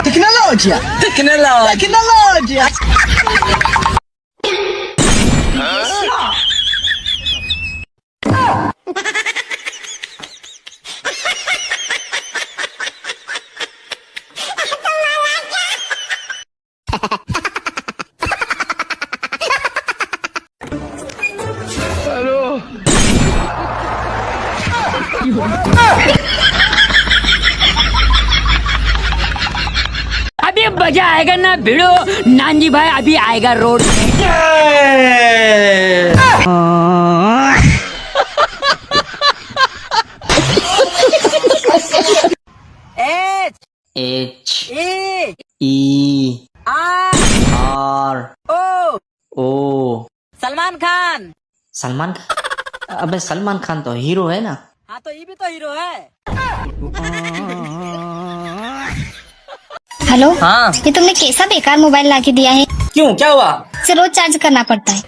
Tecnologia. अभी मजा आएगा ना भिड़ो। नानजी भाई अभी आएगा road. H H E E R R O O Salman Khan. Salman Khan? अबे सलमान खान तो हीरो है ना। हाँ तो ये भी तो हीरो है। हेलो। हाँ ये तुमने कैसा बेकार मोबाइल ला के दिया है। क्यों, क्या हुआ? इसे रोज चार्ज करना पड़ता है।